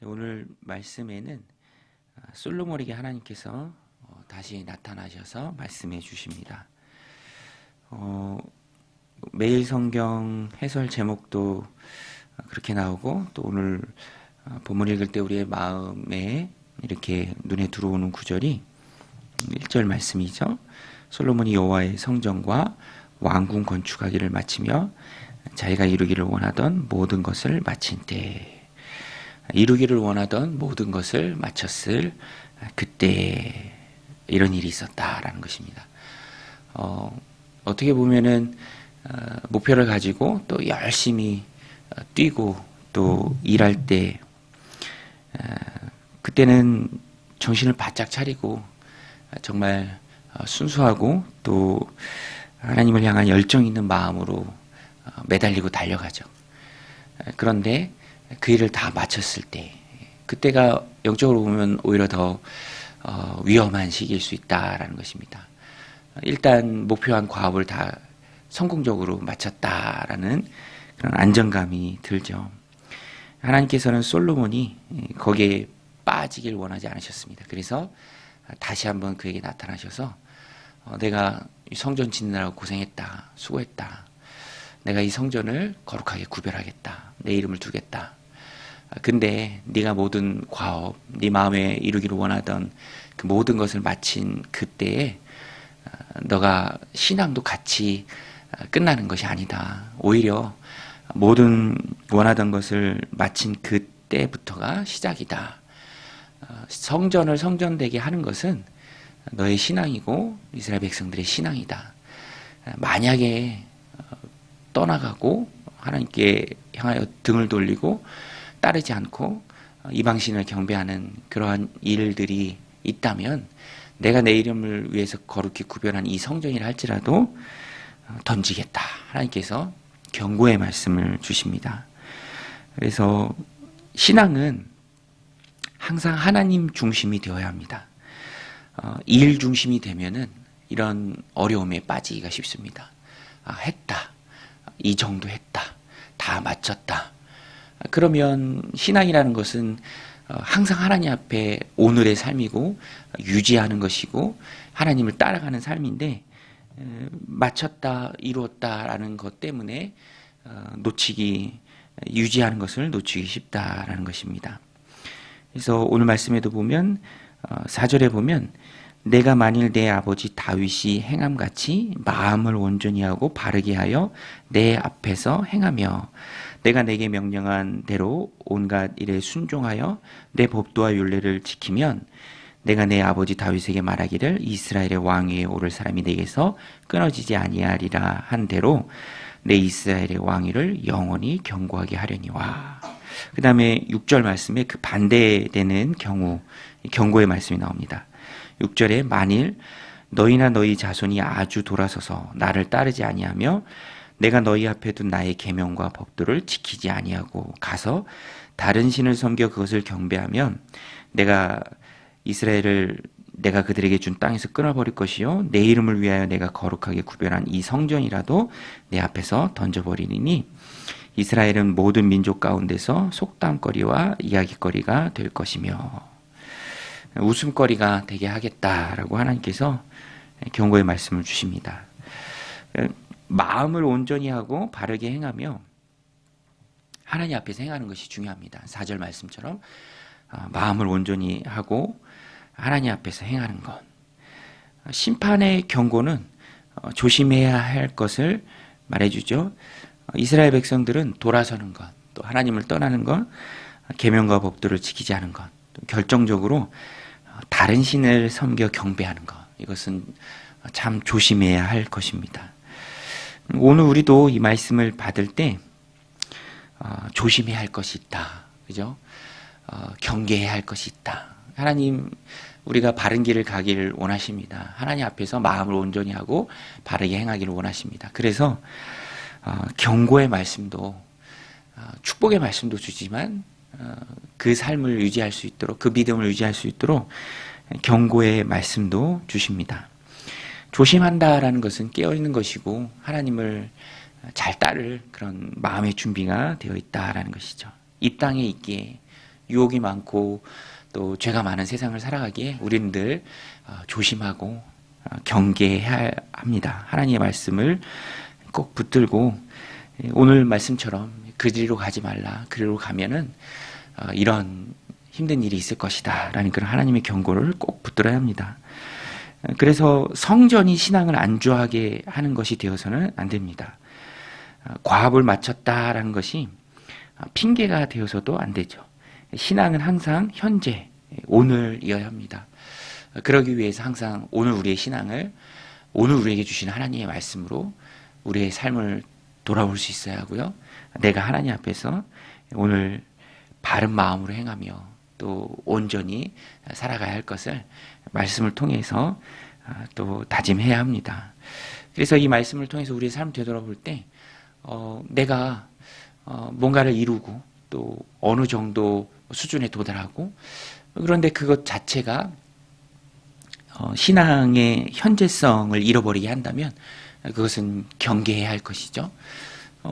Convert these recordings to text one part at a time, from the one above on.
오늘 말씀에는 솔로몬에게 하나님께서 다시 나타나셔서 말씀해 주십니다. 매일 성경 해설 제목도 그렇게 나오고, 또 오늘 본문 읽을 때 우리의 마음에 이렇게 눈에 들어오는 구절이 1절 말씀이죠. 솔로몬이 여호와의 성전과 왕궁 건축하기를 마치며 자기가 이루기를 원하던 모든 것을 마친 때, 이루기를 원하던 모든 것을 마쳤을 그때 이런 일이 있었다라는 것입니다. 어떻게 보면은 목표를 가지고 또 열심히 뛰고 또 일할 때, 그때는 정신을 바짝 차리고 정말 순수하고 또 하나님을 향한 열정 있는 마음으로 매달리고 달려가죠. 그런데 그 일을 다 마쳤을 때, 그때가 영적으로 보면 오히려 더 위험한 시기일 수 있다라는 것입니다. 일단 목표한 과업을 다 성공적으로 마쳤다라는 그런 안정감이 들죠. 하나님께서는 솔로몬이 거기에 빠지길 원하지 않으셨습니다. 그래서 다시 한번 그에게 나타나셔서 내가 이 성전 짓느라고 고생했다, 수고했다. 내가 이 성전을 거룩하게 구별하겠다. 내 이름을 두겠다. 근데 네가 모든 과업, 네 마음에 이루기를 원하던 그 모든 것을 마친 그때에 너가 신앙도 같이 끝나는 것이 아니다. 오히려 모든 원하던 것을 마친 그때부터가 시작이다. 성전을 성전되게 하는 것은 너의 신앙이고 이스라엘 백성들의 신앙이다. 만약에 떠나가고 하나님께 향하여 등을 돌리고 따르지 않고 이방신을 경배하는 그러한 일들이 있다면, 내가 내 이름을 위해서 거룩히 구별한 이 성전이라 할지라도 던지겠다. 하나님께서 경고의 말씀을 주십니다. 그래서 신앙은 항상 하나님 중심이 되어야 합니다. 일 중심이 되면은 이런 어려움에 빠지기가 쉽습니다. 했다. 이 정도 했다. 다 마쳤다. 그러면 신앙이라는 것은 항상 하나님 앞에 오늘의 삶이고 유지하는 것이고 하나님을 따라가는 삶인데, 마쳤다, 이루었다라는 것 때문에 유지하는 것을 놓치기 쉽다라는 것입니다. 그래서 오늘 말씀에도 보면 4절에 보면, 내가 만일 내 아버지 다윗이 행함같이 마음을 온전히 하고 바르게 하여 내 앞에서 행하며 내가 내게 명령한 대로 온갖 일에 순종하여 내 법도와 율례를 지키면, 내가 내 아버지 다윗에게 말하기를 이스라엘의 왕 위에 오를 사람이 내게서 끊어지지 아니하리라 한 대로 내 이스라엘의 왕위를 영원히 견고하게 하려니와. 그 다음에 6절 말씀에 그 반대되는 경고의 말씀이 나옵니다. 6절에 만일 너희나 너희 자손이 아주 돌아서서 나를 따르지 아니하며 내가 너희 앞에 둔 나의 계명과 법도를 지키지 아니하고 가서 다른 신을 섬겨 그것을 경배하면 내가 그들에게 준 땅에서 끊어버릴 것이요 내 이름을 위하여 내가 거룩하게 구별한 이 성전이라도 내 앞에서 던져버리니 이스라엘은 모든 민족 가운데서 속담거리와 이야기거리가 될 것이며 웃음거리가 되게 하겠다라고 하나님께서 경고의 말씀을 주십니다. 마음을 온전히 하고 바르게 행하며 하나님 앞에서 행하는 것이 중요합니다. 4절 말씀처럼 마음을 온전히 하고 하나님 앞에서 행하는 것. 심판의 경고는 조심해야 할 것을 말해주죠. 이스라엘 백성들은 돌아서는 것, 또 하나님을 떠나는 것, 계명과 법도를 지키지 않은 것, 또 결정적으로 다른 신을 섬겨 경배하는 것, 이것은 참 조심해야 할 것입니다. 오늘 우리도 이 말씀을 받을 때 조심해야 할 것이 있다, 그죠? 경계해야 할 것이 있다. 하나님, 우리가 바른 길을 가기를 원하십니다. 하나님 앞에서 마음을 온전히 하고 바르게 행하기를 원하십니다. 그래서 경고의 말씀도 축복의 말씀도 주지만 그 삶을 유지할 수 있도록, 그 믿음을 유지할 수 있도록 경고의 말씀도 주십니다. 조심한다라는 것은 깨어있는 것이고 하나님을 잘 따를 그런 마음의 준비가 되어 있다라는 것이죠. 이 땅에 있기에 유혹이 많고 또 죄가 많은 세상을 살아가기에 우리는 늘 조심하고 경계해야 합니다. 하나님의 말씀을 꼭 붙들고 오늘 말씀처럼 그리로 가지 말라. 그리로 가면은 이런 힘든 일이 있을 것이다 라는 그런 하나님의 경고를 꼭 붙들어야 합니다. 그래서 성전이 신앙을 안주하게 하는 것이 되어서는 안 됩니다. 과업을 마쳤다라는 것이 핑계가 되어서도 안 되죠. 신앙은 항상 현재, 오늘이어야 합니다. 그러기 위해서 항상 오늘 우리의 신앙을 오늘 우리에게 주신 하나님의 말씀으로 우리의 삶을 돌아올 수 있어야 하고요. 내가 하나님 앞에서 오늘 바른 마음으로 행하며 또 온전히 살아가야 할 것을 말씀을 통해서 또 다짐해야 합니다. 그래서 이 말씀을 통해서 우리의 삶을 되돌아볼 때 내가 뭔가를 이루고 또 어느 정도 수준에 도달하고 그런데 그것 자체가 신앙의 현재성을 잃어버리게 한다면 그것은 경계해야 할 것이죠.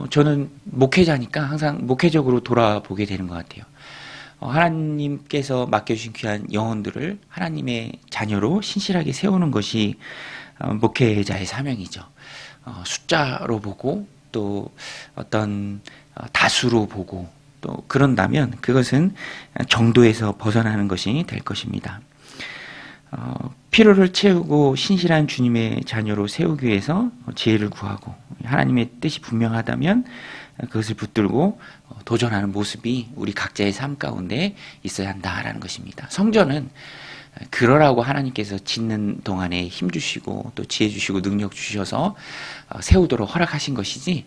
저는 목회자니까 항상 목회적으로 돌아보게 되는 것 같아요. 하나님께서 맡겨주신 귀한 영혼들을 하나님의 자녀로 신실하게 세우는 것이 목회자의 사명이죠. 숫자로 보고 또 어떤 다수로 보고 또 그런다면 그것은 정도에서 벗어나는 것이 될 것입니다. 필요를 채우고 신실한 주님의 자녀로 세우기 위해서 지혜를 구하고 하나님의 뜻이 분명하다면 그것을 붙들고 도전하는 모습이 우리 각자의 삶 가운데 있어야 한다라는 것입니다. 성전은 그러라고 하나님께서 짓는 동안에 힘 주시고 또 지혜 주시고 능력 주셔서 세우도록 허락하신 것이지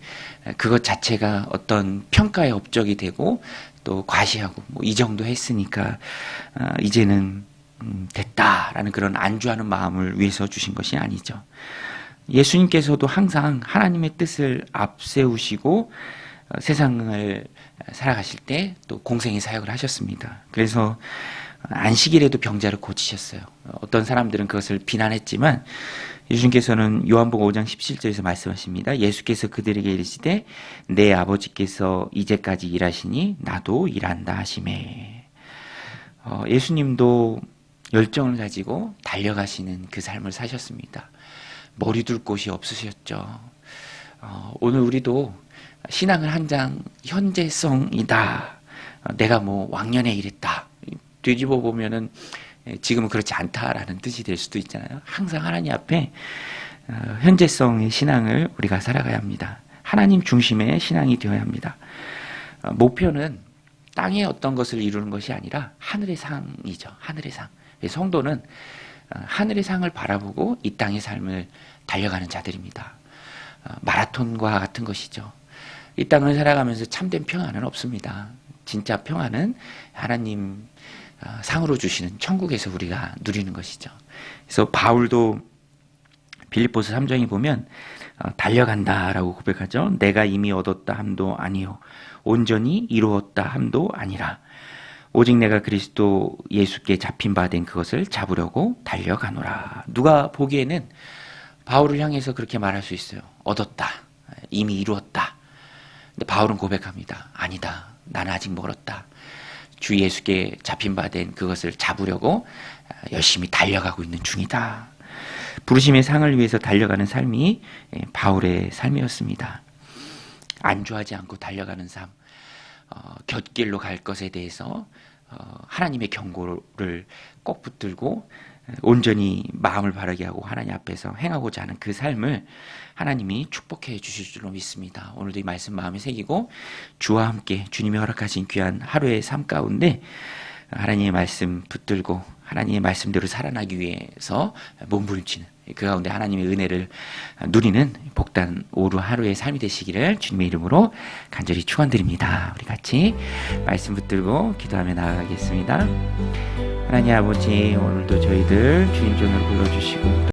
그것 자체가 어떤 평가의 업적이 되고 또 과시하고 이 정도 했으니까 이제는 됐다라는 그런 안주하는 마음을 위해서 주신 것이 아니죠. 예수님께서도 항상 하나님의 뜻을 앞세우시고 세상을 살아가실 때 또 공생의 사역을 하셨습니다. 그래서 안식일에도 병자를 고치셨어요. 어떤 사람들은 그것을 비난했지만 예수님께서는 요한복음 5장 17절에서 말씀하십니다. 예수께서 그들에게 이르시되 내 아버지께서 이제까지 일하시니 나도 일한다 하시매. 예수님도 열정을 가지고 달려가시는 그 삶을 사셨습니다. 머리 둘 곳이 없으셨죠. 오늘 우리도 신앙을 한 장 현재성이다. 내가 뭐 왕년에 이랬다. 뒤집어 보면은 지금은 그렇지 않다라는 뜻이 될 수도 있잖아요. 항상 하나님 앞에 현재성의 신앙을 우리가 살아가야 합니다. 하나님 중심의 신앙이 되어야 합니다. 목표는 땅의 어떤 것을 이루는 것이 아니라 하늘의 상이죠. 하늘의 상. 성도는 하늘의 상을 바라보고 이 땅의 삶을 달려가는 자들입니다. 마라톤과 같은 것이죠. 이 땅을 살아가면서 참된 평안은 없습니다. 진짜 평안은 하나님 상으로 주시는 천국에서 우리가 누리는 것이죠. 그래서 바울도 빌립보서 3장에 보면 달려간다라고 고백하죠. 내가 이미 얻었다 함도 아니요 온전히 이루었다 함도 아니라 오직 내가 그리스도 예수께 잡힌 바 된 그것을 잡으려고 달려가노라. 누가 보기에는 바울을 향해서 그렇게 말할 수 있어요. 얻었다. 이미 이루었다. 근데 바울은 고백합니다. 아니다. 나는 아직 멀었다. 주 예수께 잡힌 바 된 그것을 잡으려고 열심히 달려가고 있는 중이다. 부르심의 상을 위해서 달려가는 삶이 바울의 삶이었습니다. 안주하지 않고 달려가는 삶, 곁길로 갈 것에 대해서 하나님의 경고를 꼭 붙들고 온전히 마음을 바르게 하고 하나님 앞에서 행하고자 하는 그 삶을 하나님이 축복해 주실 줄로 믿습니다. 오늘도 이 말씀 마음에 새기고 주와 함께 주님이 허락하신 귀한 하루의 삶 가운데 하나님의 말씀 붙들고 하나님의 말씀대로 살아나기 위해서 몸부림치는 그 가운데 하나님의 은혜를 누리는 복단 오루 하루의 삶이 되시기를 주님의 이름으로 간절히 축원드립니다. 우리 같이 말씀 붙들고 기도하며 나아가겠습니다. 하나님 아버지, 오늘도 저희들 주님 존으로 불러주시고